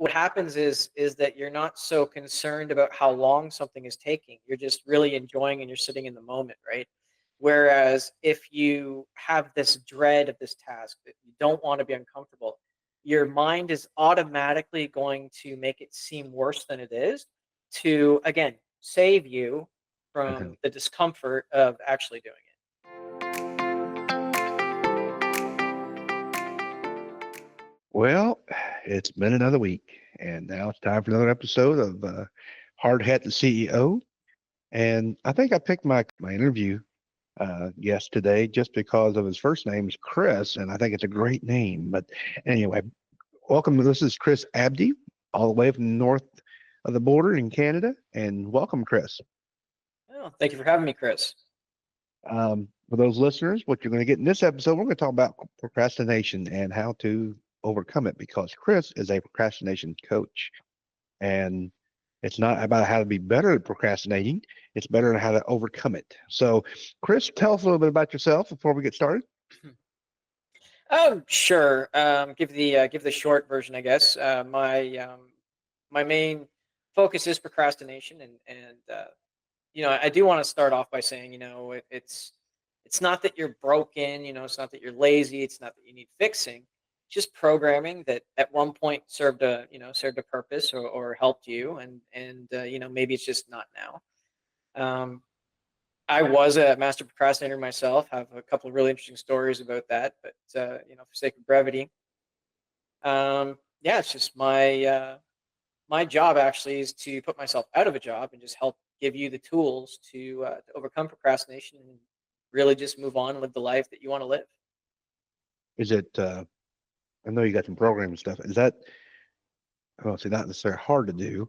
what happens is that you're not so concerned about how long something is taking. You're just really enjoying and you're sitting in the moment, right? Whereas if you have this dread of this task that you don't want to be uncomfortable, your mind is automatically going to make it seem worse than it is to, again, save you from the discomfort of actually doing it. Well, it's been another week, and now it's time for another episode of Hard Hat the CEO. And I think I picked my interview guest today just because of his first name is Chris, and I think it's a great name. But anyway, welcome. This is Chris Abdey, all the way from north of the border in Canada, and welcome, Chris. Oh, thank you for having me, Chris. For those listeners, what you're going to get in this episode, we're going to talk about procrastination and how to overcome it because Chris is a procrastination coach. And it's not about how to be better at procrastinating, it's better at how to overcome it. So, Chris, tell us a little bit about yourself before we get started. Oh, sure. Give the short version, I guess. My main focus is procrastination, and I do want to start off by saying, it's not that you're broken, it's not that you're lazy, it's not that you need fixing. It's just programming that at one point served a purpose or helped you, and maybe it's just not now. Um, I was a master procrastinator myself. Have a couple of really interesting stories about that, but for sake of brevity, yeah, it's just my job actually is to put myself out of a job and just help give you the tools to overcome procrastination and really just move on and live the life that you want to live. Is it, I know you got some programming stuff. Is that, well, see, not necessarily hard to do,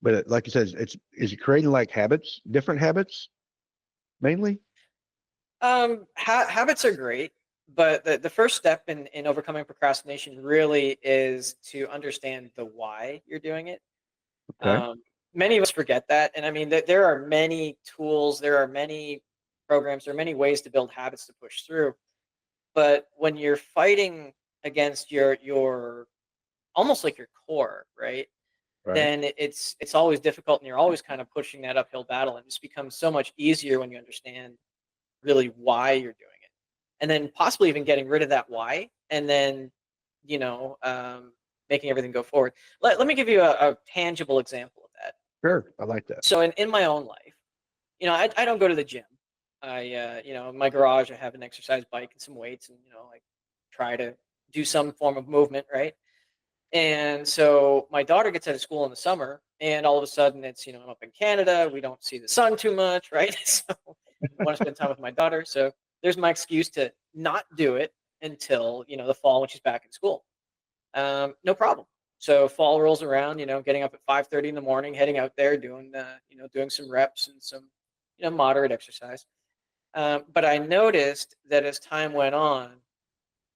but like you said, is it creating like habits, different habits mainly? Habits are great, but the first step in overcoming procrastination really is to understand the why you're doing it. Okay. Um, Many of us forget that, and I mean that there are many tools, there are many programs, there are many ways to build habits to push through. But when you're fighting against your almost like your core, right? Right. Then it's always difficult, and you're always kind of pushing that uphill battle. And it just becomes so much easier when you understand really why you're doing it, and then possibly even getting rid of that why, and then you know um, making everything go forward. Let me give you a tangible example of that. Sure. I like that. So in my own life, I don't go to the gym. In my garage, I have an exercise bike and some weights, and I try to do some form of movement, right? And so my daughter gets out of school in the summer, and all of a sudden it's I'm up in Canada. We don't see the sun too much, right? So I want to spend time with my daughter. So there's my excuse to not do it until the fall when she's back in school. No problem. So fall rolls around, getting up at 5:30 in the morning, heading out there, doing some reps and some moderate exercise. But I noticed that as time went on,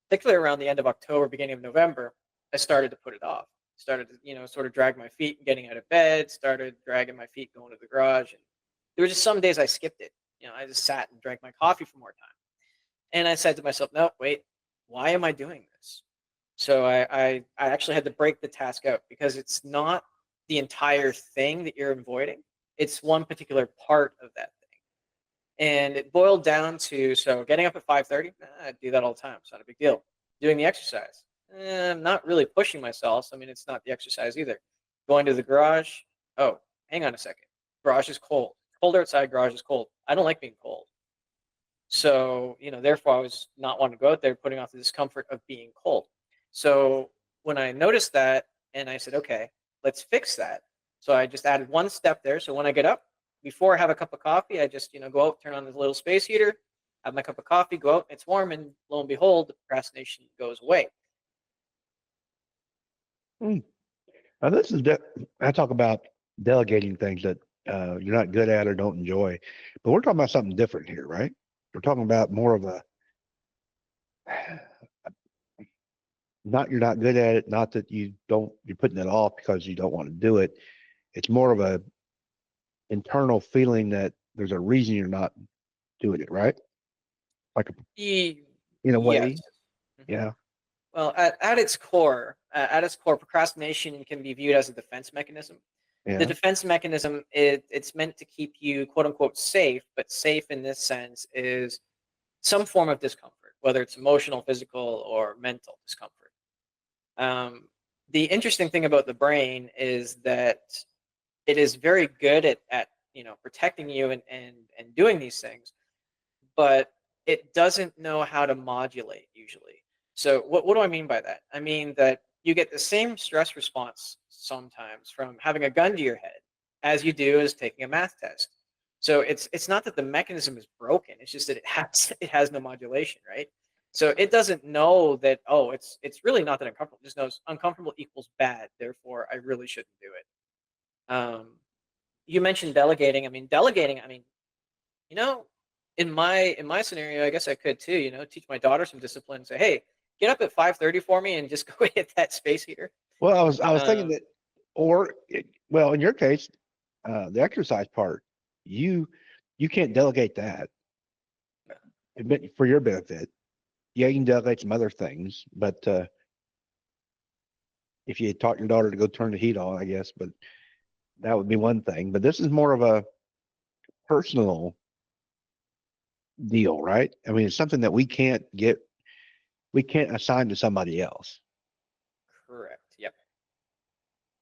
particularly around the end of October, beginning of November, I started to put it off. Started to, sort of drag my feet and getting out of bed, started dragging my feet going to the garage. And there were just some days I skipped it. I just sat and drank my coffee for more time. And I said to myself, no, wait, why am I doing this? So I actually had to break the task out because it's not the entire thing that you're avoiding. It's one particular part of that thing. And it boiled down to, so getting up at 5:30, I do that all the time. It's not a big deal. Doing the exercise, I'm not really pushing myself. So, I mean, it's not the exercise either. Going to the garage, oh, hang on a second. Garage is cold. Cold outside, garage is cold. I don't like being cold. So, therefore I was not wanting to go out there, putting off the discomfort of being cold. So when I noticed that and I said, okay, let's fix that. So I just added one step there. So when I get up, before I have a cup of coffee, I just, go out, turn on the little space heater, have my cup of coffee, go out, it's warm, and lo and behold, the procrastination goes away. Hmm. Now, I talk about delegating things that you're not good at or don't enjoy, but we're talking about something different here, right? We're talking about more of a not you're not good at it, not that you're putting it off because you don't want to do it. It's more of a internal feeling that there's a reason you're not doing it, right? Like E- in a yes. way, Mhm. yeah. Well, at its core, procrastination can be viewed as a defense mechanism. The Yeah. defense mechanism, it's meant to keep you quote unquote safe, but safe in this sense is some form of discomfort, whether it's emotional, physical, or mental discomfort. Um, the interesting thing about the brain is that it is very good at protecting you and doing these things, but it doesn't know how to modulate usually. So what do I mean by that? I mean that you get the same stress response sometimes from having a gun to your head as you do as taking a math test. So it's not that the mechanism is broken, it's just that it has no modulation, right? So it doesn't know that, oh, it's really not that uncomfortable. It just knows uncomfortable equals bad, therefore I really shouldn't do it. You mentioned delegating. I mean, delegating, I mean, you know, in my scenario, I guess I could too, teach my daughter some discipline and say, "Hey, get up at 5:30 for me and just go hit that space heater." Well, I was thinking Um, that, well, in your case, the exercise part, you you can't delegate that for your benefit. Yeah, you can delegate some other things, but if you had taught your daughter to go turn the heat on, I guess, but that would be one thing. But this is more of a personal deal, right? I mean, it's something that we can't assign to somebody else. Correct. Yep.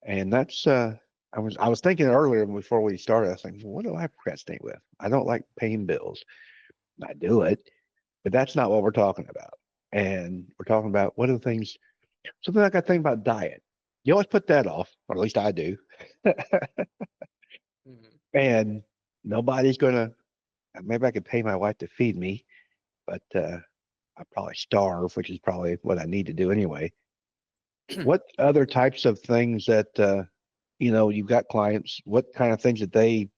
And that's I was thinking earlier before we started, I was thinking, what do I procrastinate with? I don't like paying bills. I do it, but that's not what we're talking about. And we're talking about what are the things, something like I think about diet. You always put that off, or at least I do. Hmm. And nobody's gonna, maybe I could pay my wife to feed me, but I probably starve, which is probably what I need to do anyway. What other types of things that you've got clients, what kind of things that they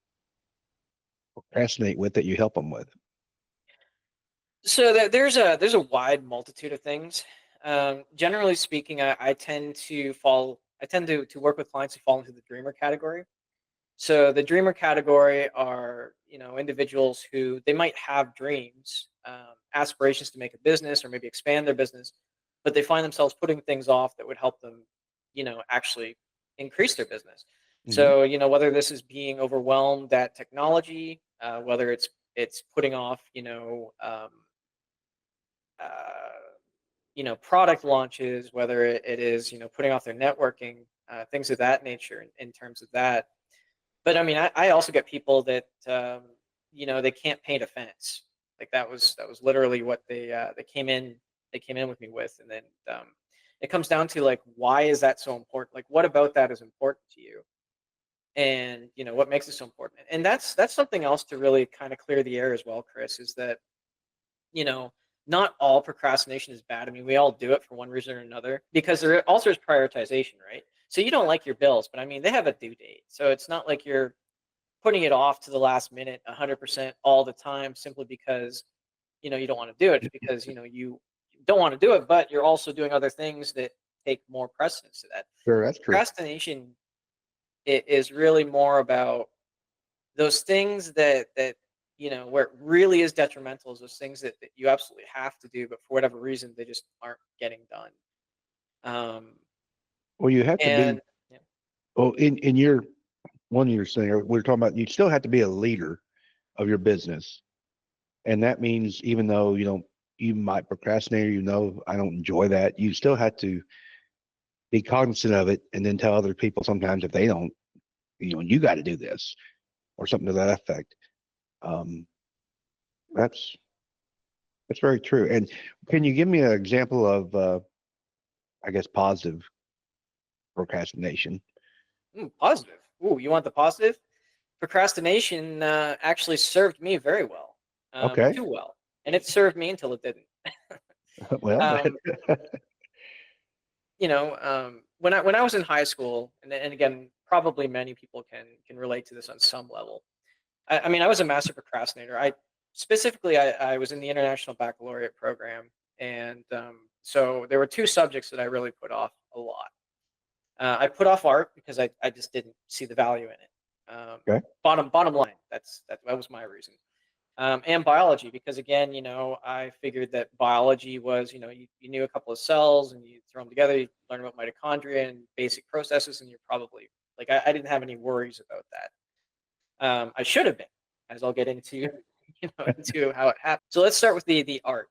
procrastinate with that you help them with? So there's a wide multitude of things. Generally speaking, I tend to work with clients who fall into the dreamer category. So the dreamer category are, individuals who they might have dreams, aspirations to make a business or maybe expand their business, but they find themselves putting things off that would help them, actually increase their business. Hmm. So, whether this is being overwhelmed at technology, whether it's putting off, uh, product launches, whether it is, putting off their networking, things of that nature in terms of that. But I mean, I also get people that they can't paint a fence. Like that was literally what they came in with me with, and then it comes down to like, why is that so important? Like, what about that is important to you, and what makes it so important? And that's something else to really kind of clear the air as well, Chris. Is that you know not all procrastination is bad. I mean, we all do it for one reason or another because there also is prioritization, right? So you don't like your bills, but I mean, they have a due date, so it's not like you're putting it off to the last minute 100% all the time simply because you don't want to do it. It's because you don't want to do it, but you're also doing other things that take more precedence to that. Sure, that's true. Procrastination is really more about those things that where it really is detrimental, is those things that you absolutely have to do, but for whatever reason they just aren't getting done. um Well, you have to be, and yeah. well, in your one of your thing, we're talking about you still have to be a leader of your business. And that means even though you might procrastinate, or I don't enjoy that, you still have to be cognizant of it and then tell other people sometimes if they don't, you got to do this or something to that effect. Um, that's that's very true. And can you give me an example of, I guess, positive procrastination? Positive. Ooh, you want the positive? Procrastination actually served me very well, Okay. too well, and it served me until it didn't. Well, um, when I was in high school, and again, probably many people can relate to this on some level. I mean, I was a master procrastinator. I was in the international baccalaureate program, and so there were two subjects that I really put off a lot. I put off art because I just didn't see the value in it. okay. Bottom line, that was my reason. and biology, because again, you know, I figured that biology was, you know, you knew a couple of cells and you throw them together, you learn about mitochondria and basic processes, and you're probably like, I didn't have any worries about that. I should have been, as I'll get into, you know, into how it happened. So let's start with the art.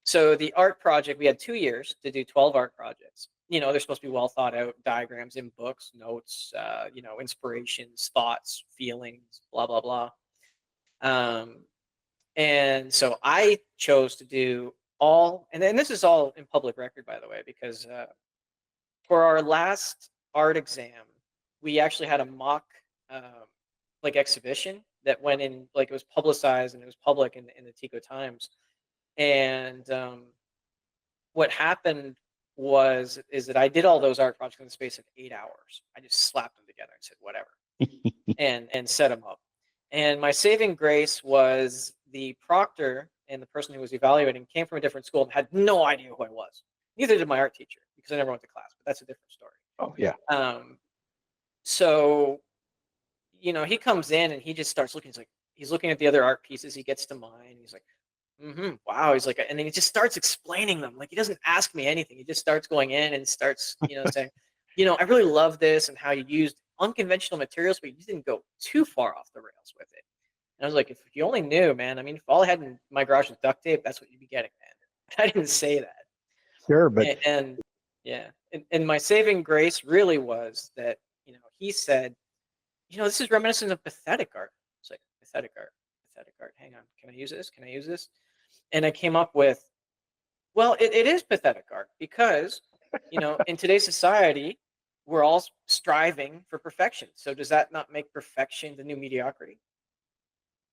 So the art project, we had 2 years to do 12 art projects. You know, they're supposed to be well thought out diagrams in books, notes, you know, inspirations, thoughts, feelings, blah, blah, blah. Um, and so I chose to do all, and then this is all in public record, by the way, because for our last art exam, we actually had a mock um, like exhibition that went in, like it was publicized and it was public in the Tico Times. And what happened is that I did all those art projects in the space of 8 hours. I just slapped them together and said whatever, and set them up. And my saving grace was the proctor and the person who was evaluating came from a different school and had no idea who I was. Neither did my art teacher because I never went to class, but that's a different story. Oh yeah. Um, so, you know, he comes in and he just starts looking. He's looking at the other art pieces. He gets to mine. He's like, wow. He's like, and then he just starts explaining them. Like he doesn't ask me anything. He just starts going in and starts, you know, saying, you know, I really love this and how you used unconventional materials, but you didn't go too far off the rails with it. And I was like, if you only knew, man. I mean, if all I had in my garage was duct tape, that's what you'd be getting, man. I didn't say that. Sure, but And yeah, and my saving grace really was that, you know, he said, you know, this is reminiscent of pathetic art. It's like pathetic art, pathetic art. Hang on, can I use this? Can I use this? And I came up with, well, it is pathetic art because, you know, in today's society, we're all striving for perfection. So does that not make perfection the new mediocrity?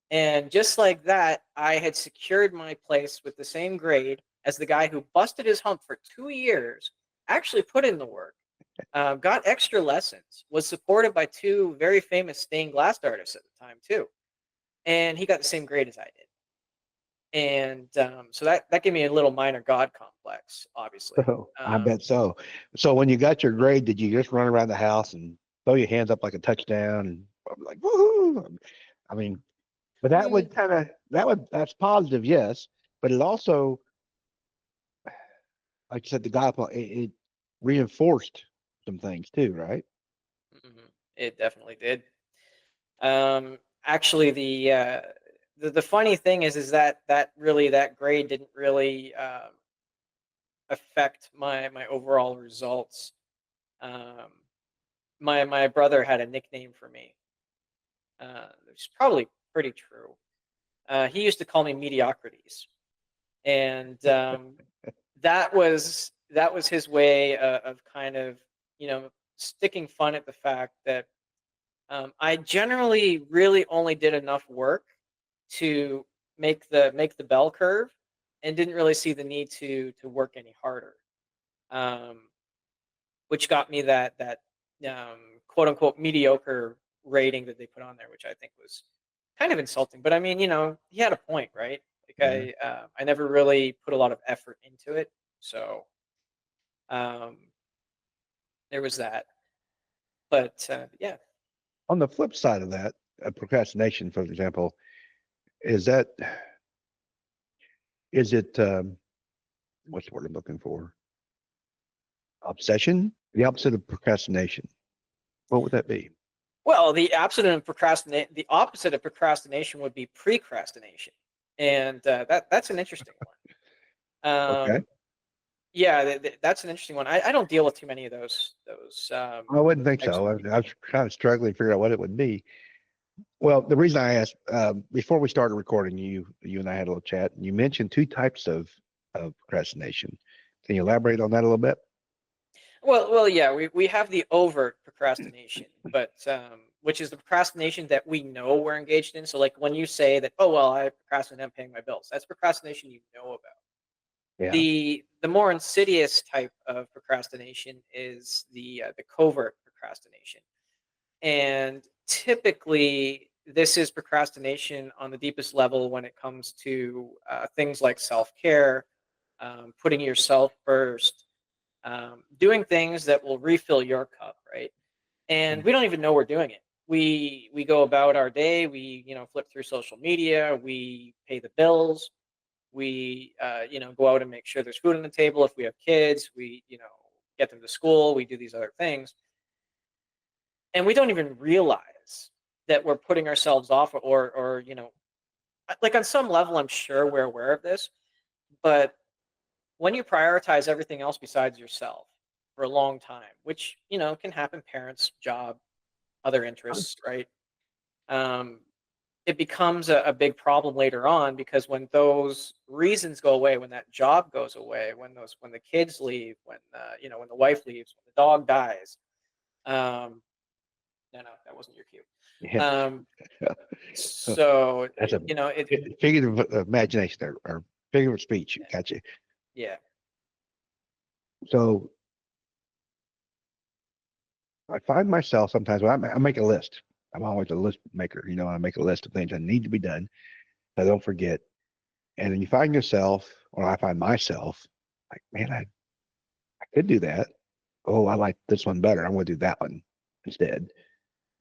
And just like that, I had secured my place with the same grade as the guy who busted his hump for 2 years, actually put in the work, got extra lessons, was supported by two very famous stained glass artists at the time too. And he got the same grade as I did. And so that gave me a little minor God complex, obviously. oh, I bet so. So when you got your grade, did you just run around the house and throw your hands up like a touchdown and like woohoo? I mean, but that Mm, would kind of that's positive, yes. But it also, like you said, it reinforced some things too, right? it definitely did. Actually, the funny thing is that that grade didn't really affect my overall results. Um, my brother had a nickname for me, which is probably pretty true. He used to call me mediocrities, and that was his way of kind of, you know, sticking fun at the fact that I generally really only did enough work to make the bell curve, and didn't really see the need to work any harder. Um, which got me that quote unquote mediocre rating that they put on there, which I think was kind of insulting. But I mean, you know, he had a point, right? Like Yeah. I never really put a lot of effort into it, so um, there was that. But yeah, On the flip side of that, procrastination, for example, is that is it what's the word I'm looking for? Obsession? The opposite of procrastination. What would that be? well, the opposite of procrastination would be precrastination, and that's an interesting one. Okay. Yeah, that's an interesting one. I don't deal with too many of those I wouldn't think types of so. people. I was kind of struggling to figure out what it would be. Well, the reason I asked before we started recording, you and I had a little chat, and you mentioned two types of procrastination. Can you elaborate on that a little bit? Well, yeah, we have the overt procrastination, but which is the procrastination that we know we're engaged in. So, like when you say that, oh well, I procrastinate on paying my bills, that's procrastination you know about. Yeah. The more insidious type of procrastination is the covert procrastination, and typically this is procrastination on the deepest level when it comes to things like self care, putting yourself first, doing things that will refill your cup, right? And we don't even know we're doing it. we go about our day. We flip through social media. We pay the bills. We go out and make sure there's food on the table. If we have kids, we get them to school. We do these other things, and we don't even realize that we're putting ourselves off, or like on some level, I'm sure we're aware of this, but when you prioritize everything else besides yourself for a long time, which can happen, parents, job, other interests, right? Um, it becomes a big problem later on, because when those reasons go away, when that job goes away, when the kids leave, when the wife leaves, when the dog dies. No, that wasn't your cue. Yeah. Um, so That's a it figurative imagination or figurative speech. Gotcha. yeah. So I find myself sometimes when I make a list. I'm always a list maker. I make a list of things that need to be done. So I don't forget. And then you find yourself, or I find myself, like, man, I could do that. Oh, I like this one better. I'm going to do that one instead.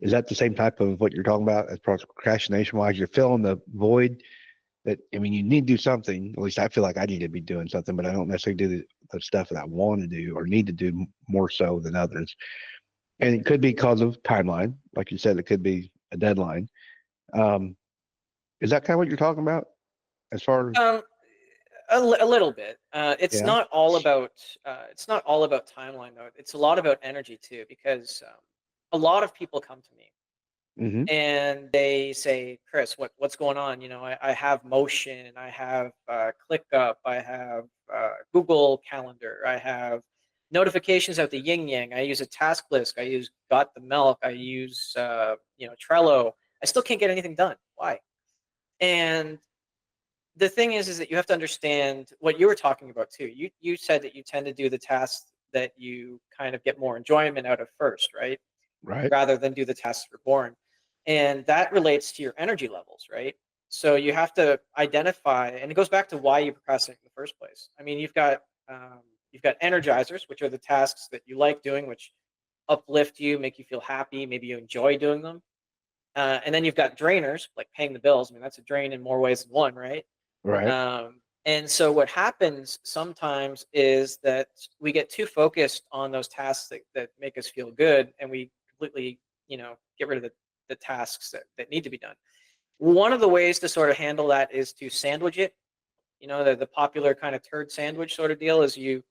Is that the same type of what you're talking about as procrastination wise? You're filling the void that, I mean, you need to do something. At least I feel like I need to be doing something, but I don't necessarily do the stuff that I want to do or need to do more so than others. And it could be because of timeline. Like you said, it could be a deadline. Um, is that kind of what you're talking about as far as, Um, a little bit. It's yeah? not all about timeline though. It's a lot about energy too, because a lot of people come to me Hmm. and they say, "Chris, what's going on? I have Motion, I have ClickUp, I have Google Calendar, I have notifications out the yin yang. I use a task list. I use Got the Milk. I use Trello. I still can't get anything done. Why?" And the thing is that you have to understand what you were talking about too. You said that you tend to do the tasks that you kind of get more enjoyment out of first, right? Right. Rather than do the tasks that are boring. And that relates to your energy levels, right? So you have to identify, and it goes back to why you procrastinate in the first place. I mean, you've got energizers, which are the tasks that you like doing, which uplift you, make you feel happy, maybe you enjoy doing them. And then you've got drainers, like paying the bills. I mean, that's a drain in more ways than one, right? Right. And so what happens sometimes is that we get too focused on those tasks that make us feel good, and we completely, get rid of the tasks that need to be done. One of the ways to sort of handle that is to sandwich it. The popular kind of turd sandwich sort of deal is you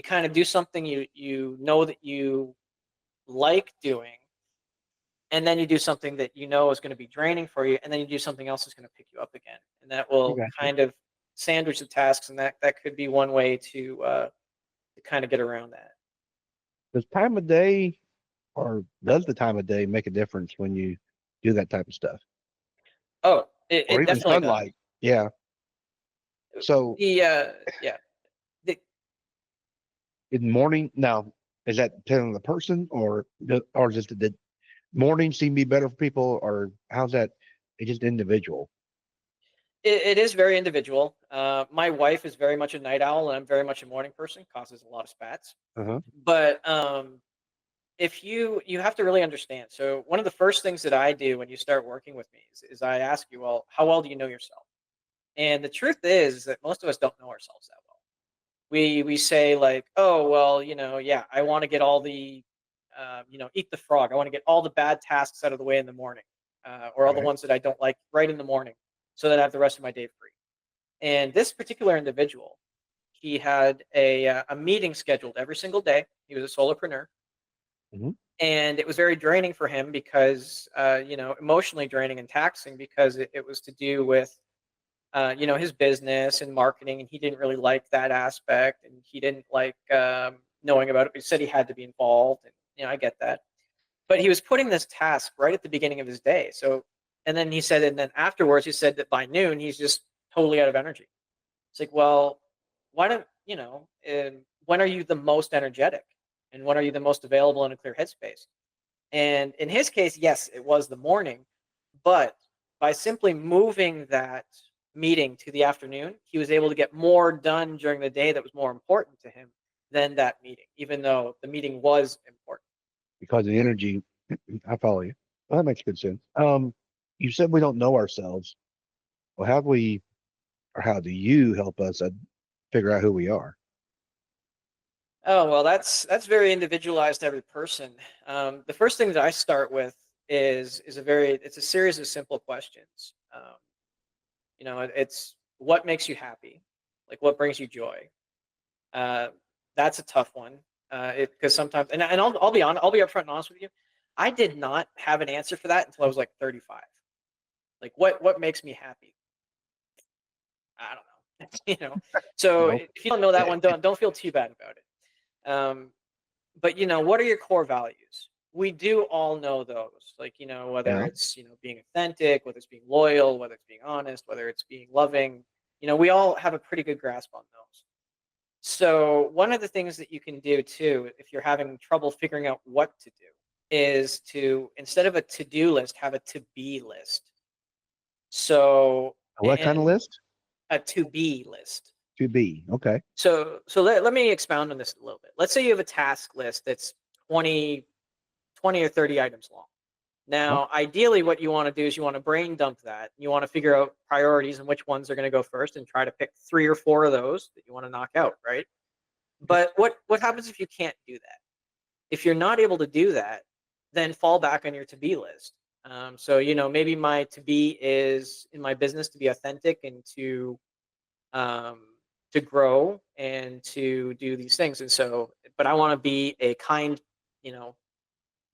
kind of do something you know that you like doing, and then you do something that you know is going to be draining for you, and then you do something else that's going to pick you up again, and that I will got you. kind of sandwich the tasks, and that could be one way to kind of get around that. Does time of day or does the time of day make a difference when you do that type of stuff? Oh, Or it even definitely does. sunlight? Yeah. So Yeah, the, in the morning, now, is that depending on the person or just the morning seem to be better for people or how's that? It's just individual. it is very individual. My wife is very much a night owl, and I'm very much a morning person. Causes a lot of spats, Uh-huh. but if you have to really understand. So one of the first things that I do when you start working with me is I ask you, well, how well do you know yourself? And the truth is that most of us don't know ourselves that well. We say like, oh well, yeah, I want to get all the, eat the frog. I want to get all the bad tasks out of the way in the morning, or all the Right. ones that I don't like right in the morning, so that I have the rest of my day free. And this particular individual, he had a meeting scheduled every single day. He was a solopreneur, Hmm. and it was very draining for him because, emotionally draining and taxing, because it was to do with his business and marketing, and he didn't really like that aspect, and he didn't like knowing about it. But he said he had to be involved, and I get that. But he was putting this task right at the beginning of his day. So, and then he said, and then afterwards, he said that by noon he's just totally out of energy. It's like, well, why don't when are you the most energetic, and when are you the most available in a clear headspace? And in his case, yes, it was the morning, but by simply moving that meeting to the afternoon, he was able to get more done during the day that was more important to him than that meeting, even though the meeting was important. Because of the energy, I follow you. Well, that makes good sense. You said we don't know ourselves. Well, how do we, or how do you help us figure out who we are? Oh, well, that's very individualized to every person. The first thing that I start with is it's a series of simple questions. It's what makes you happy, like what brings you joy. Uh, that's a tough one. Because sometimes, and I'll be honest, I'll be upfront and honest with you. I did not have an answer for that until I was like 35. Like what makes me happy? I don't know. So No. if you don't know that Eh, one, don't feel too bad about it. But what are your core values? We do all know those. Like, whether Yeah. it's, being authentic, whether it's being loyal, whether it's being honest, whether it's being loving, we all have a pretty good grasp on those. So one of the things that you can do too, if you're having trouble figuring out what to do, is to, instead of a to-do list, have a to-be list. So, What kind of and list? a to-be list. To be. Okay. So let me expound on this a little bit. Let's say you have a task list that's 20 20 or 30 items long. Uh-huh. Now, ideally, what you want to do is you want to brain dump that. You want to figure out priorities and which ones are going to go first and try to pick 3 or 4 of those that you want to knock out, right? But what happens if you can't do that? If you're not able to do that, then fall back on your to-be list. So, maybe my to-be is in my business to be authentic and um, to grow and to do these things. And so, but I want to be a kind, you know,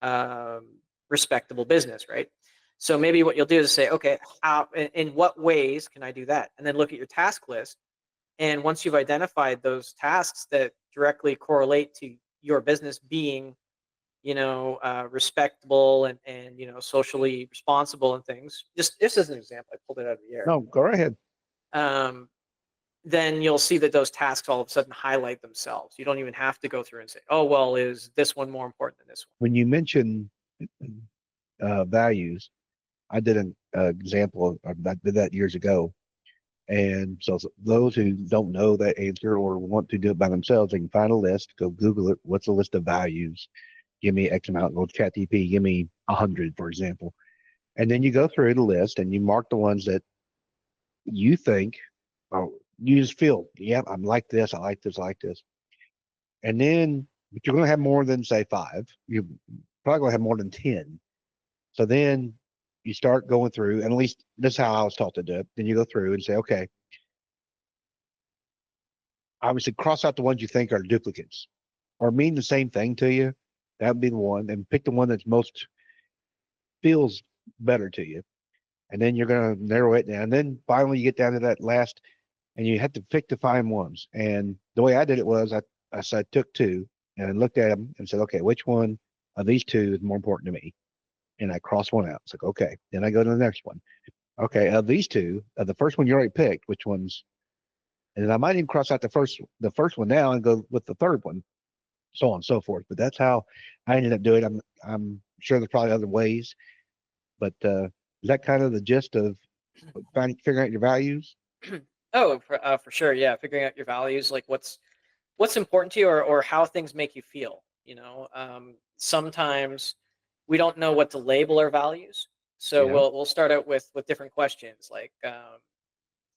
um, respectable business, right? So maybe what you'll do is say, okay, in what ways can I do that? And then look at your task list. And once you've identified those tasks that directly correlate to your business being, respectable and socially responsible and things. Just as an example, I pulled it out of the air. No, go right ahead. Um, then you'll see that those tasks all of a sudden highlight themselves. You don't even have to go through and say, oh, well, is this one more important than this one? When you mention values, I did an example. I did that years ago. And so those who don't know that answer or want to do it by themselves, they can find a list, go Google it. What's a list of values? Give me X amount, go chat TP, give me 100, for example. And then you go through the list and you mark the ones that you think, oh, you just feel, yeah, I'm like this, I like this, I like this. And then, but you're going to have more than, say, 5. You're probably going to have more than 10. So then you start going through, and at least this is how I was taught to do it. Then you go through and say, okay, obviously cross out the ones you think are duplicates or mean the same thing to you. That would be the one, and pick the one that's most feels better to you. And then you're going to narrow it down. And then finally you get down to that last, and you have to pick the fine ones. And the way I did it was I said, took 2 and looked at them and said, okay, which one of these 2 is more important to me? And I crossed one out. It's like, okay. Then I go to the next one. Okay, of these 2, the first one you already picked, which one's, and then I might even cross out the first one now and go with the third one, so on and so forth. But that's how I ended up doing it. I'm sure there's probably other ways, but is that kind of the gist of figuring out your values? Oh, for sure. Yeah. Figuring out your values, like what's important to you or how things make you feel. Sometimes we don't know what to label our values. So Yeah. we'll start out with different questions like,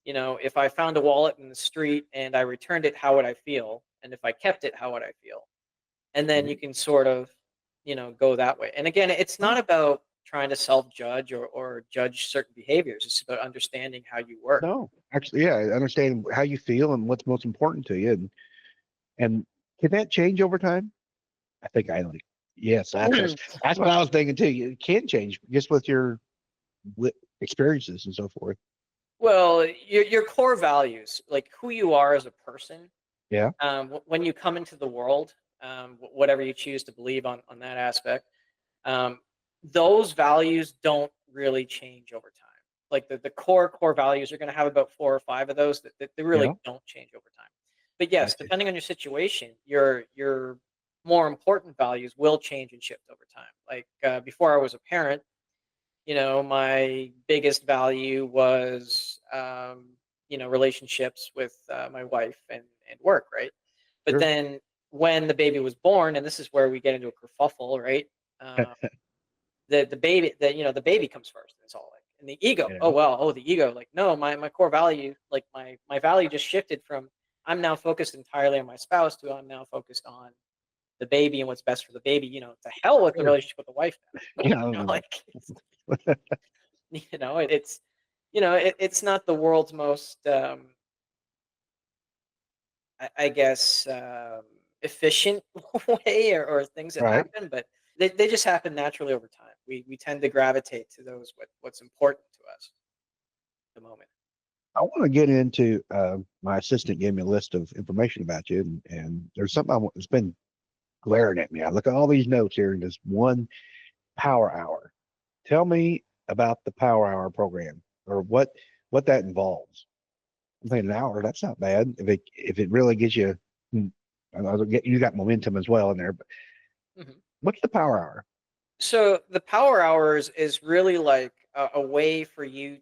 if I found a wallet in the street and I returned it, how would I feel? And if I kept it, how would I feel? And then Mhm. you can sort of, go that way. And again, it's Oh, not about trying to self-judge or judge certain behaviors. It's about understanding how you work. no, actually, yeah, I understand how you feel and what's most important to you, and can that change over time? I think I like. Yes, that's what I was thinking too. It can change just with your experiences and so forth. Well, your core values, like who you are as a person, Yeah. when you come into the world, whatever you choose to believe on that aspect, um, those values don't really change over time. Like the core values are going to have about 4 or 5 of those that they Yeah. really don't change over time. But I yes, see. depending on your situation, your more important values will change and shift over time. Like before I was a parent, my biggest value was, relationships with my wife and work, right? But Sure. then when the baby was born, and this is where we get into a kerfuffle, right? Uh, the baby, the baby comes first. It's all like, and the ego. You Oh know, well, oh the ego. Like no, my core value, like my value just shifted from I'm now focused entirely on my spouse to I'm now focused on the baby and what's best for the baby. To hell with the sure. relationship with the wife now. Yeah, I know. Like it's it's not the world's most I guess efficient way or things that Right. happen, but they just happen naturally over time. We tend to gravitate to those what's important to us at the moment. I want to get into my assistant gave me a list of information about you, and there's something that's been glaring at me. I look at all these notes here, and there's one power hour. Tell me about the power hour program or what that involves. I'm thinking an hour, that's not bad. If it really gives you, you got momentum as well in there. But Mhm. what's the power hour? So the power hours is really like a way for you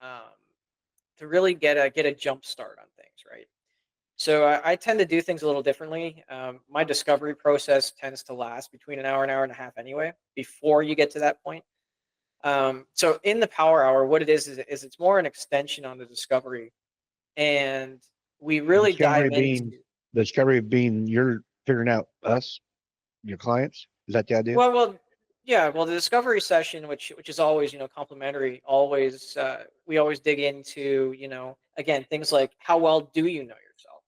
um, to really get a jump start on things, right? So I tend to do things a little differently. My discovery process tends to last between an hour and a half anyway, before you get to that point. So in the power hour, what it is it's more an extension on the discovery, and we really dive Discovery being into. the discovery being you're figuring out us, your clients. Is that the idea? Well, yeah. Well, the discovery session, which is always complimentary, always we always dig into again things like how well do you know yourself.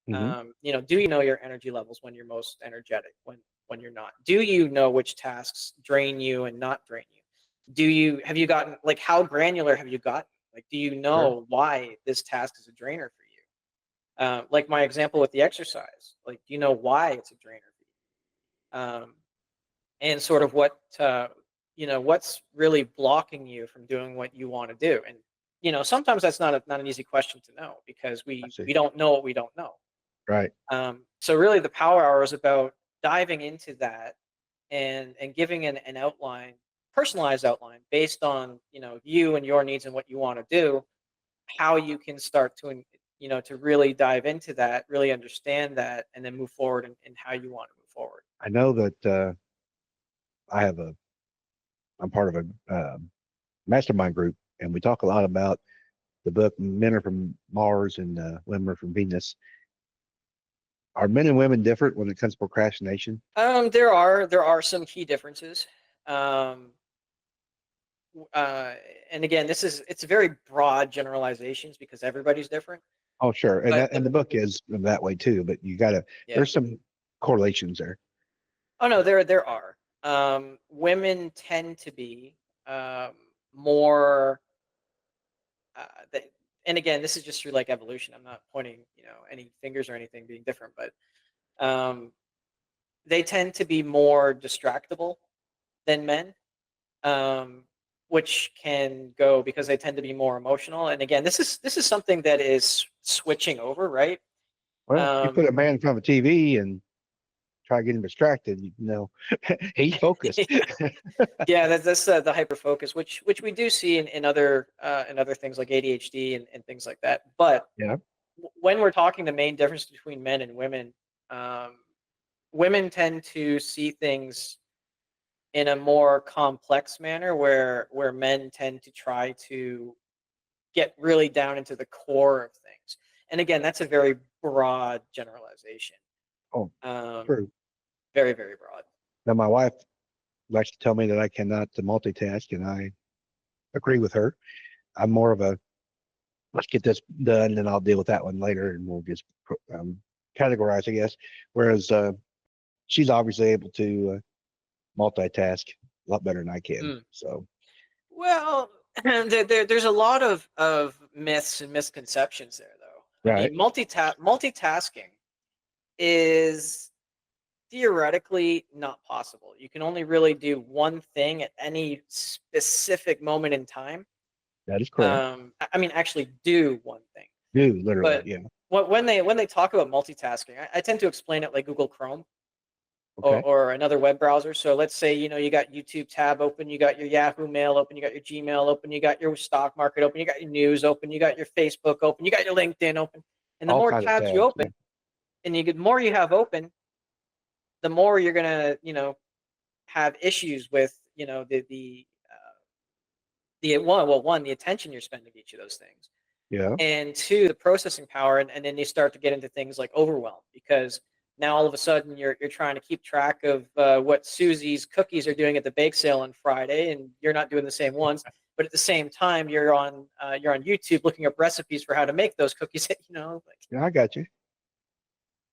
Hmm. Do you know your energy levels when you're most energetic, when you're not? Do you know which tasks drain you and not drain you? Have you gotten, like, how granular have you gotten? Like, do you Sure. know why this task is a drainer for you? Like my example with the exercise. Like, do you know why it's a drainer for you? And sort of what's really blocking you from doing what you want to do? And sometimes that's not an easy question to know because I we see. we don't know what we don't know. Right. So really, the power hour is about diving into that and giving an outline, personalized outline based on you and your needs and what you want to do. How you can start to really dive into that, really understand that, and then move forward in how you want to move forward. I know that I have I'm part of a mastermind group, and we talk a lot about the book Men Are from Mars and Women Are from Venus. Are men and women different when it comes to procrastination? There are some key differences. Um, and again, it's very broad generalizations because everybody's different. Oh, sure, and But and the book is that way too. But you got to yeah. there's some correlations there. Oh no, there are. Women tend to be um, more. They, and again, this is just through like evolution. I'm not pointing any fingers or anything being different, but um, they tend to be more distractible than men, um, which can go because they tend to be more emotional. And again, this is something that is switching over, right? Well, you put Um, a man in front of a TV and try to get him distracted. He's focused. yeah, that's the hyper focus, which we do see in other things like ADHD and things like that. But Yeah. when we're talking the main difference between men and women, um, women tend to see things in a more complex manner, where men tend to try to get really down into the core of things. And again, that's a very broad generalization. Oh, Um, true. very, very broad. Now, my wife likes to tell me that I cannot multitask, and I agree with her. I'm more of a let's get this done, and I'll deal with that one later, and we'll just categorize, I guess. Whereas she's obviously able to multitask a lot better than I can. Mm. So, Well, there's a lot of myths and misconceptions there, though. I right, mean, multitasking is theoretically not possible. You can only really do one thing at any specific moment in time. that is correct. I mean, actually do one thing. Do literally, But yeah. when they talk about multitasking, I tend to explain it like Google Chrome or, Okay, or another web browser. So let's say you got YouTube tab open, you got your Yahoo Mail open, you got your Gmail open, you got your stock market open, you got your news open, you got your Facebook open, you got your LinkedIn open, and the all more kinds of tabs you tabs. Yeah. open, and the more you have open, the more you're gonna have issues with one, the attention you're spending each of those things, Yeah. and two, the processing power, and then you start to get into things like overwhelm, because now all of a sudden you're trying to keep track of what Susie's cookies are doing at the bake sale on Friday, and you're not doing the same ones. But at the same time, you're on YouTube looking up recipes for how to make those cookies. Like, Yeah, I got you.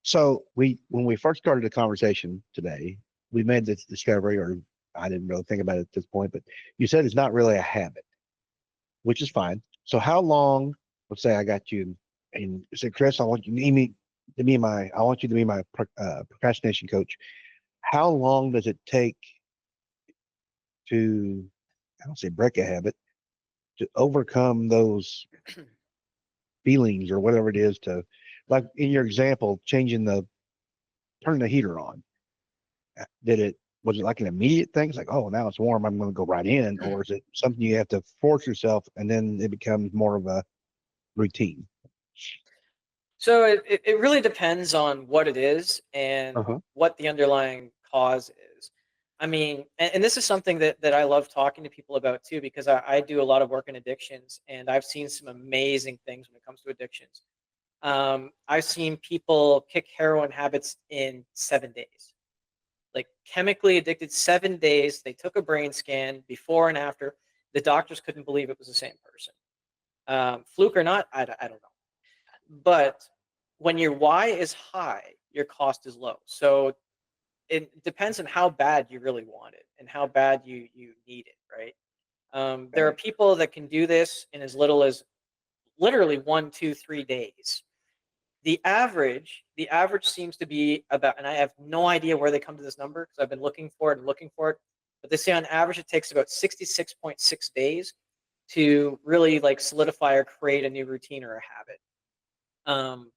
So when we first started the conversation today, we made this discovery, or I didn't really think about it at this point, but you said it's not really a habit, which is fine. So how long, let's say I got you and said, Chris, I want you to be my procrastination coach. How long does it take to, I don't say break a habit, to overcome those feelings or whatever it is to, like in your example, turning the heater on? Was it like an immediate thing? It's like, oh, now it's warm, I'm going to go right in, or is it something you have to force yourself and then it becomes more of a routine? so it really depends on what it is and Uh-huh. what the underlying cause is. I mean, and this is something that I love talking to people about too, because I do a lot of work in addictions, and I've seen some amazing things when it comes to addictions. I've seen people kick heroin habits in 7 days, like chemically addicted, 7 days. They took a brain scan before and after. The doctors couldn't believe it was the same person. Fluke or not, I don't know. But when your why is high, your cost is low. So it depends on how bad you really want it and how bad you need it, right? There are Okay. people that can do this in as little as literally 1, 2, 3 days. The average seems to be about, and I have no idea where they come to this number because I've been looking for it and looking for it, but they say on average it takes about 66.6 days to really like solidify or create a new routine or a habit. Um,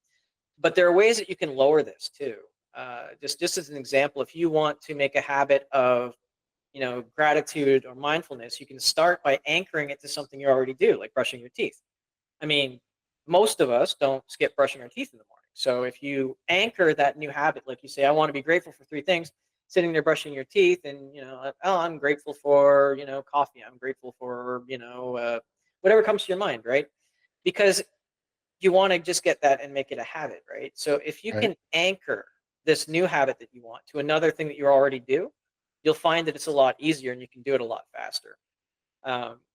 but there are ways that you can lower this too. Just as an example, if you want to make a habit of gratitude or mindfulness, you can start by anchoring it to something you already do, like brushing your teeth. I mean, most of us don't skip brushing our teeth in the morning. So if you anchor that new habit, like you say, I want to be grateful for three things, sitting there brushing your teeth, and oh, I'm grateful for coffee. I'm grateful for whatever comes to your mind, right? Because you want to just get that and make it a habit, right? So if you Right. can anchor this new habit that you want to another thing that you already do, you'll find that it's a lot easier and you can do it a lot faster.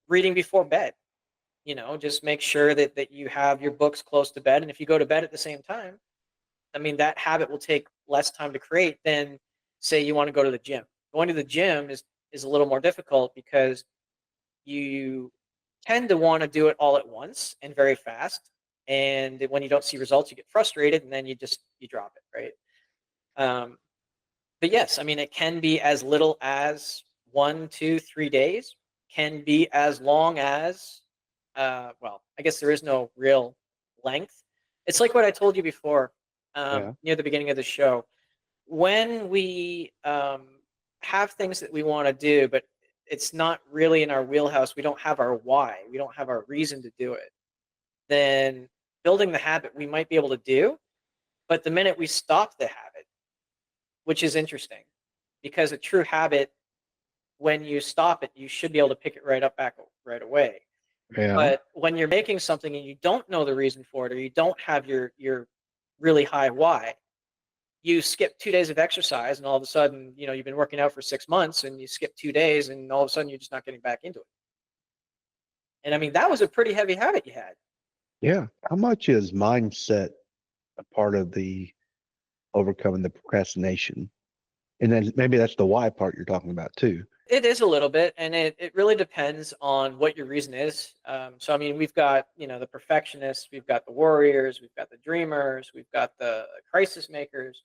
Reading before bed, just make sure that you have your books close to bed, and if you go to bed at the same time, I mean, that habit will take less time to create than, say, you want to go to the gym. Going to the gym is a little more difficult because you tend to want to do it all at once and very fast, and when you don't see results, you get frustrated, and then you drop it, right? um, but yes, I mean, it can be as little as 1, 2, 3 days, can be as long as well, I guess there is no real length. It's like what I told you before, Yeah. near the beginning of the show. When we have things that we want to do, but it's not really in our wheelhouse, we don't have our why, we don't have our reason to do it, then building the habit we might be able to do. But the minute we stop the habit, which is interesting, because a true habit, when you stop it, you should be able to pick it right up back right away. Yeah. But when you're making something and you don't know the reason for it, or you don't have your really high why, you skip 2 days of exercise, and all of a sudden, you've been working out for 6 months, and you skip 2 days, and all of a sudden you're just not getting back into it. And I mean, that was a pretty heavy habit you had. Yeah. How much is mindset a part of the overcoming the procrastination? And then maybe that's the why part you're talking about too. It is a little bit, and it really depends on what your reason is. So, I mean, we've got, the perfectionists, we've got the warriors, we've got the dreamers, we've got the crisis makers,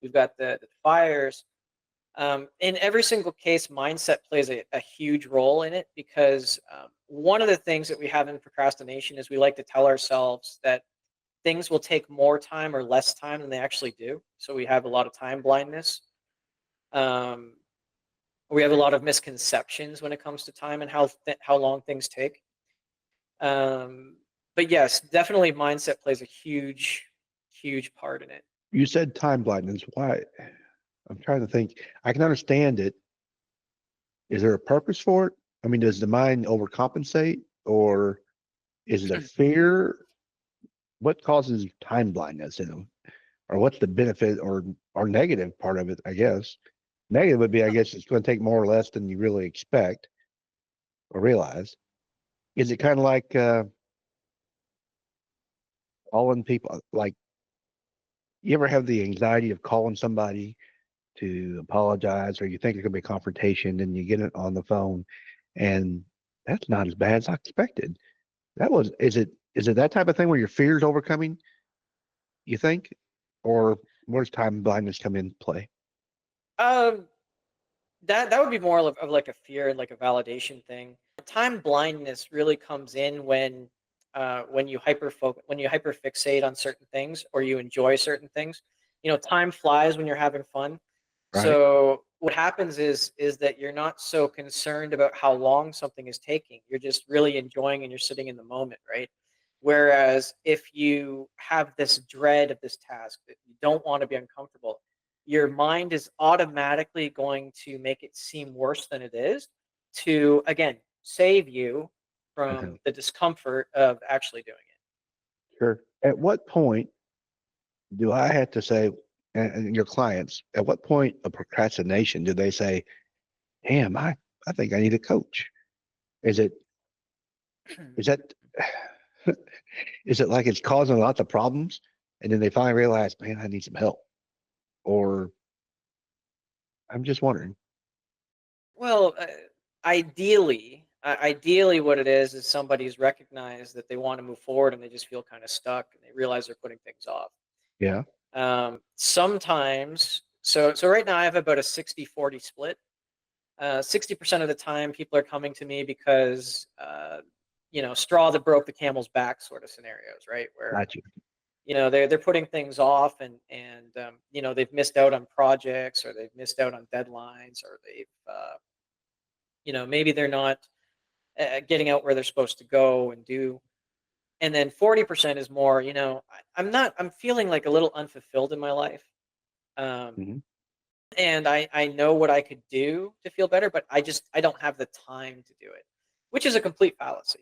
we've got the fires. In every single case, mindset plays a huge role in it, because one of the things that we have in procrastination is we like to tell ourselves that things will take more time or less time than they actually do. So we have a lot of time blindness. Um, we have a lot of misconceptions when it comes to time and how long things take. Um, but yes, definitely mindset plays a huge part in it. You said time blindness. Why? I'm trying to think. I can understand it Is there a purpose for it? I mean, does the mind overcompensate, or is it a fear? What causes time blindness in them, or what's the benefit or negative part of it? I guess negative would be, I guess, it's going to take more or less than you really expect or realize. Is it kind of like calling people? Like, you ever have the anxiety of calling somebody to apologize, or you think it's going to be a confrontation, and you get it on the phone, and that's not as bad as I expected. That was, is it that type of thing where your fear's overcoming, you think? Or where's time blindness come in play? Um, that would be more of like a fear and like a validation thing. Time blindness really comes in when you when you hyper fixate on certain things or you enjoy certain things. Time flies when you're having fun. Right? So what happens is that you're not so concerned about how long something is taking. You're just really enjoying and you're sitting in the moment, right? Whereas if you have this dread of this task that you don't want to be uncomfortable, your mind is automatically going to make it seem worse than it is to, again, save you Uh-huh. from the discomfort of actually doing it. Sure. At what point do I have to say, and your clients, at what point of procrastination do they say, damn, I think I need a coach? Is it, is that, is it like it's causing lots of problems? And then they finally realize, man, I need some help. Or I'm just wondering. Well, ideally, what it is somebody's recognized that they want to move forward and they just feel kind of stuck and they realize they're putting things off. Yeah. Sometimes, so right now I have about a 60-40 split. 60% of the time, people are coming to me because straw that broke the camel's back sort of scenarios, right? Where Got you. they're putting things off and they've missed out on projects or they've missed out on deadlines or they've maybe they're not getting out where they're supposed to go and do. And then 40% is more, I'm feeling like a little unfulfilled in my life. Um, Hmm. and I know what I could do to feel better, but I don't have the time to do it, which is a complete fallacy.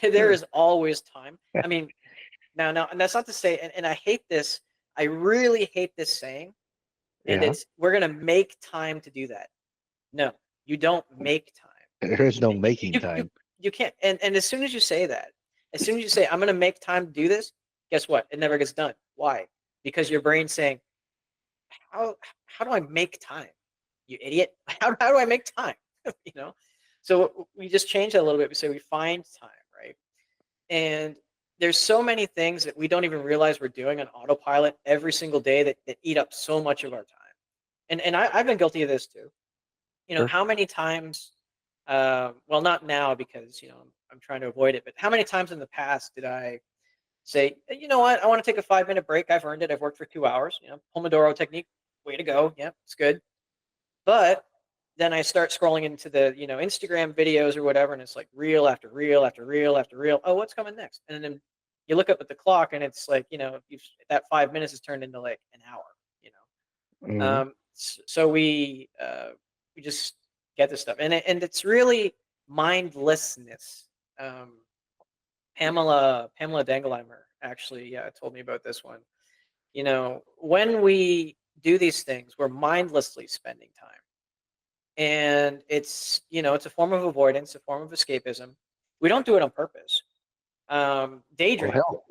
There Sure. is always time. I mean, now, and that's not to say, and I hate this. I really hate this saying, and Yeah. it's we're gonna make time to do that. No, you don't make time. There is no You, making you, you, time. you can't. And as soon as you say that, as soon as you say I'm gonna make time to do this, guess what? It never gets done. Why? Because your brain's saying, how how do I make time? You idiot. How do I make time? you know? So we just change that a little bit. We say we find time, right? And there's so many things that we don't even realize we're doing on autopilot every single day that eat up so much of our time. And I've been guilty of this too. Sure. How many times well, not now because I'm trying to avoid it, but how many times in the past did I say, you know what, I want to take a 5 minute break. I've earned it. I've worked for 2 hours. Pomodoro technique. Way to go. Yeah, it's good. But then I start scrolling into the, Instagram videos or whatever, and it's like reel after reel after reel after reel. Oh, what's coming next? And then you look up at the clock, and it's like, that 5 minutes has turned into like an hour. Hmm. So we just get this stuff, and it's really mindlessness. Um, Pamela Dangelheimer actually, yeah, told me about this one. When we do these things, we're mindlessly spending time. And it's a form of avoidance, a form of escapism. We don't do it on purpose. Well, Daydreaming. hell,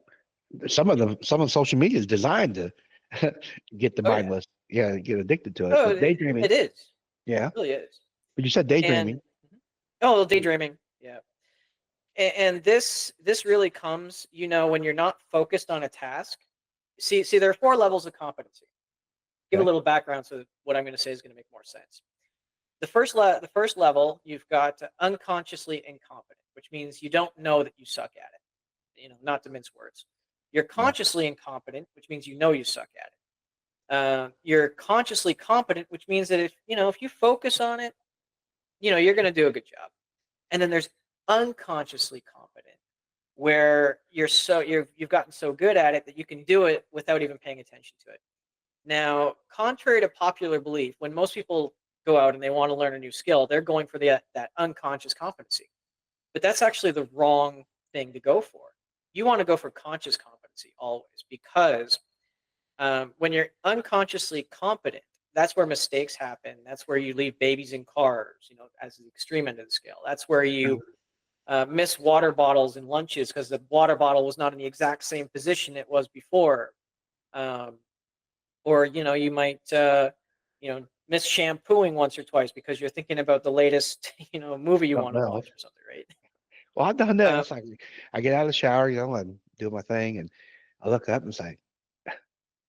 some of social media is designed to get the Oh yeah. mindless, yeah, get addicted to it. Oh, But daydreaming, it is. yeah. It really is. But you said And daydreaming. oh, daydreaming. Yeah. And this really comes, when you're not focused on a task. See, there are four levels of competency. Give a Okay. little background so that what I'm going to say is going to make more sense. The first level, you've got unconsciously incompetent, which means you don't know that you suck at it. Not to mince words. You're Yeah. consciously incompetent, which means you know you suck at it. You're consciously competent, which means that if you focus on it, you're going to do a good job. And then there's unconsciously competent, where you've gotten so good at it that you can do it without even paying attention to it. Now, contrary to popular belief, when most people go out and they want to learn a new skill, they're going for that unconscious competency. But that's actually the wrong thing to go for. You want to go for conscious competency always, because when you're unconsciously competent, that's where mistakes happen. That's where you leave babies in cars, as the extreme end of the scale. That's where you miss water bottles and lunches because the water bottle was not in the exact same position it was before. Um, or, you might, miss shampooing once or twice because you're thinking about the latest, movie you want Something to else. watch or something, right? Well, I've done that. Um, It's like I get out of the shower, I'm doing my thing, and I look up and say, I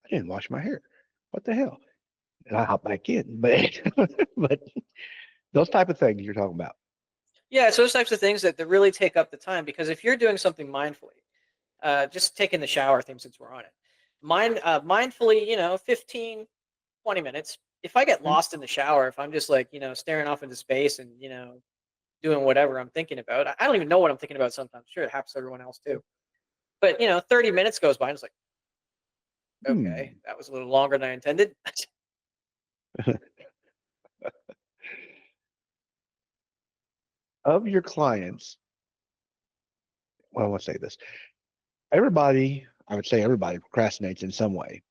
didn't wash my hair. What the hell? And I hop back in. But but those type of things you're talking about. yeah, it's those types of things that really take up the time, because if you're doing something mindfully, just taking the shower thing since we're on it, mindfully, 15, 20 minutes. If I get Mm, lost in the shower, if I'm just like, staring off into space and, doing whatever I'm thinking about, I don't even know what I'm thinking about sometimes. Sure, it happens to everyone else too. But, 30 minutes goes by and it's like, okay, hmm. that was a little longer than I intended. Of your clients, well, I want to say this. Everybody, I would say everybody procrastinates in some way.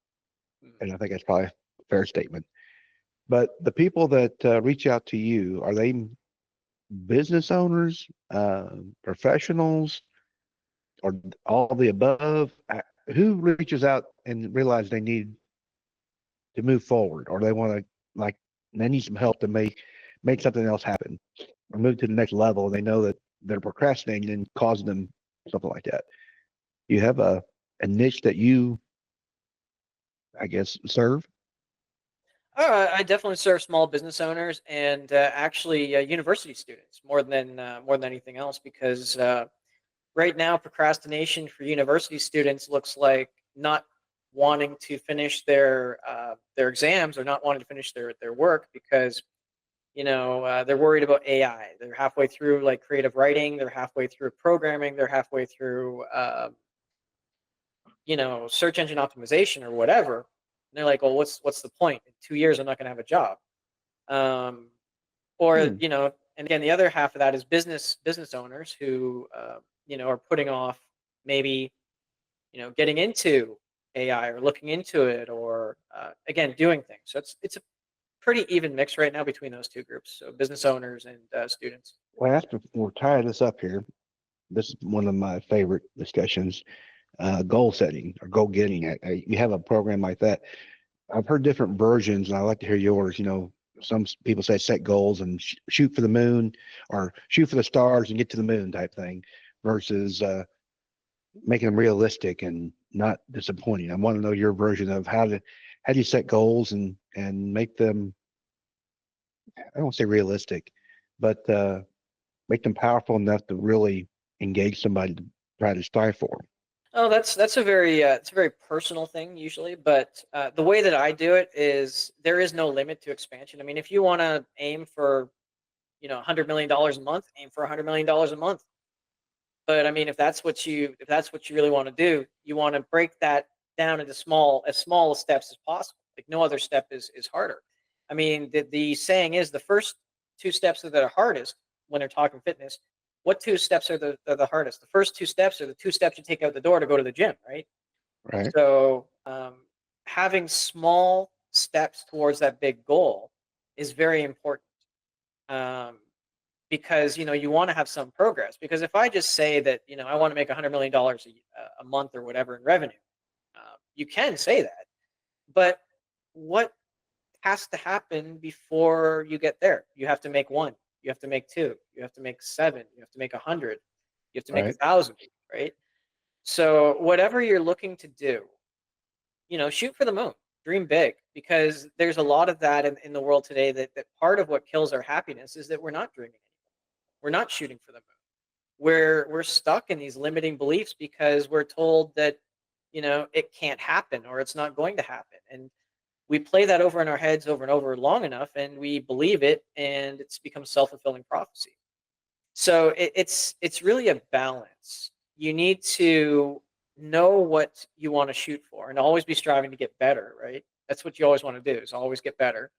Mm. And I think that's probably a fair statement. But the people that reach out to you, are they business owners, professionals, or all the above? Who reaches out and realize they need to move forward, or they want to, like, they need some help to make something else happen or move to the next level? They know that they're procrastinating and causing them something like that. You have a niche that you, I guess, serve. I definitely serve small business owners and actually university students more than anything else, because right now procrastination for university students looks like not wanting to finish their exams, or not wanting to finish their work because they're worried about AI. They're halfway through like creative writing, they're halfway through programming, they're halfway through search engine optimization or whatever. And they're like, well, what's the point? In 2 years, I'm not going to have a job. Um, or Hmm. and again, the other half of that is business owners who are putting off maybe getting into AI or looking into it, or again doing things. So it's a pretty even mix right now between those two groups. So business owners and students. Well, after we're tying this up here, this is one of my favorite discussions. Goal setting or goal getting. You have a program like that. I've heard different versions, and I like to hear yours. Some people say set goals and shoot for the moon, or shoot for the stars and get to the moon type thing, versus making them realistic and not disappointing. I want to know your version of how do you set goals and make them, I don't want to say realistic, but make them powerful enough to really engage somebody to try to strive for them. Oh, that's a very it's a very personal thing usually, but the way that I do it is there is no limit to expansion. I mean, if you want to aim for $100 million a month, aim for $100 million a month. But I mean, if that's what you really want to do, you want to break that down into small steps as possible. Like no other step is harder. I mean, the saying is the first two steps that are hardest when they're talking fitness. What two steps are the hardest? The first two steps are the two steps you take out the door to go to the gym, right? Right. So having small steps towards that big goal is very important. Um, because you want to have some progress, because if I just say that I want to make $100 million a month or whatever in revenue, you can say that, but what has to happen before you get there? You have to make one, you have to make two, you have to make seven, you have to make 100, you have to make a Right. thousand, right? So whatever you're looking to do, shoot for the moon, dream big, because there's a lot of that in the world today, that part of what kills our happiness is that we're not dreaming anymore. We're not shooting for the moon. We're stuck in these limiting beliefs because we're told that it can't happen or it's not going to happen, and we play that over in our heads over and over long enough, and we believe it, and it's become self-fulfilling prophecy. So it's really a balance. You need to know what you want to shoot for and always be striving to get better, right? That's what you always want to do, is always get better.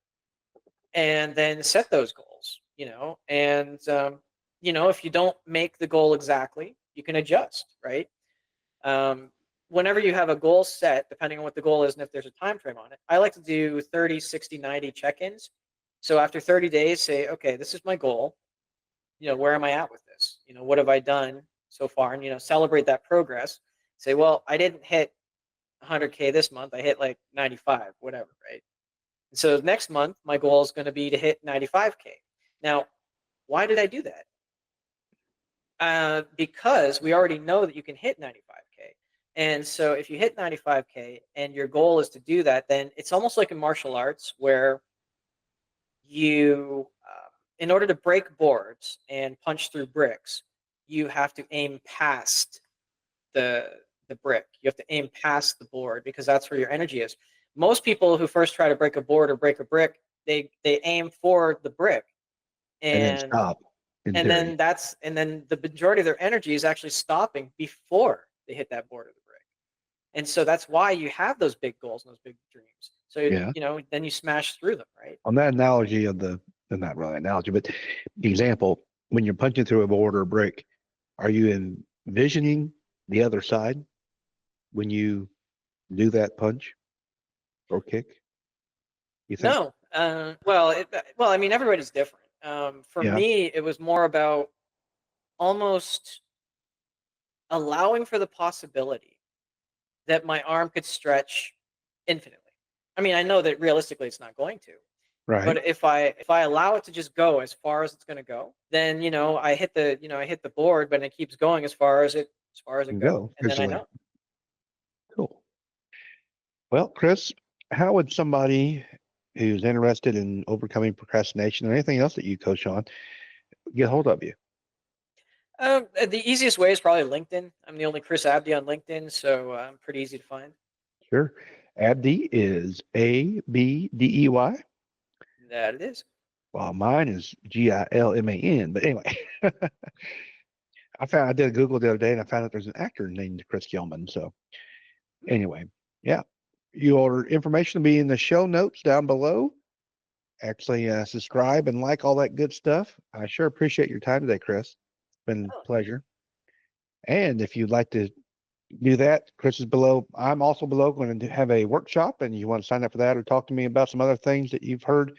and then set those goals, and if you don't make the goal exactly, you can adjust, right? um, Whenever you have a goal set, depending on what the goal is and if there's a time frame on it, I like to do 30, 60, 90 check-ins. So after 30 days, say, okay, this is my goal. Where am I at with this? What have I done so far? And celebrate that progress. Say, well, I didn't hit 100K this month. I hit like 95, whatever, right? And so next month, my goal is going to be to hit 95K. Now, why did I do that? Because we already know that you can hit 95K. And so if you hit 95K and your goal is to do that, then it's almost like in martial arts where in order to break boards and punch through bricks, you have to aim past the brick. You have to aim past the board because that's where your energy is. Most people who first try to break a board or break a brick, they aim for the brick, And then and stop, in and theory. then the majority of their energy is actually stopping before they hit that board or the brick. And so that's why you have those big goals and those big dreams. So Yeah. then you smash through them, right? On that analogy of not really analogy, but example, when you're punching through a board or a brick, are you envisioning the other side when you do that punch or kick? You think? No. Well, I mean, everybody's different. For Yeah. me, it was more about almost allowing for the possibility that my arm could stretch infinitely. I mean, I know that realistically it's not going to, Right. but if I allow it to just go as far as it's going to go, then I hit the board, but it keeps going as far as it And goes, go. and then I Visually. know. Cool. Well, Chris, how would somebody who's interested in overcoming procrastination or anything else that you coach on get hold of you? The easiest way is probably LinkedIn. I'm the only Chris Abdey on LinkedIn, so I'm pretty easy to find. Sure. Abdi is Abdey. That it is. Well, mine is Gilman. But anyway, I did a Google the other day and I found out there's an actor named Chris Gilman. So anyway, yeah, your information will be in the show notes down below. Actually, subscribe and like all that good stuff. I sure appreciate your time today, Chris. It's been Oh, a pleasure. And if you'd like to do that, Chris is below. I'm also below going to have a workshop, and you want to sign up for that or talk to me about some other things that you've heard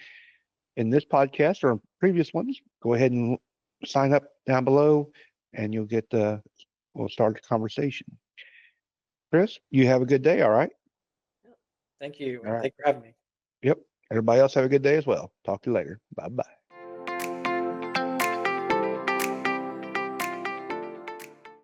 in this podcast or previous ones, go ahead and sign up down below, and you'll get we'll start the conversation. Chris, you have a good day. All right. yeah. Thank you. All right. Thanks for having me. Yep. Everybody else have a good day as well. Talk to you later. Bye bye.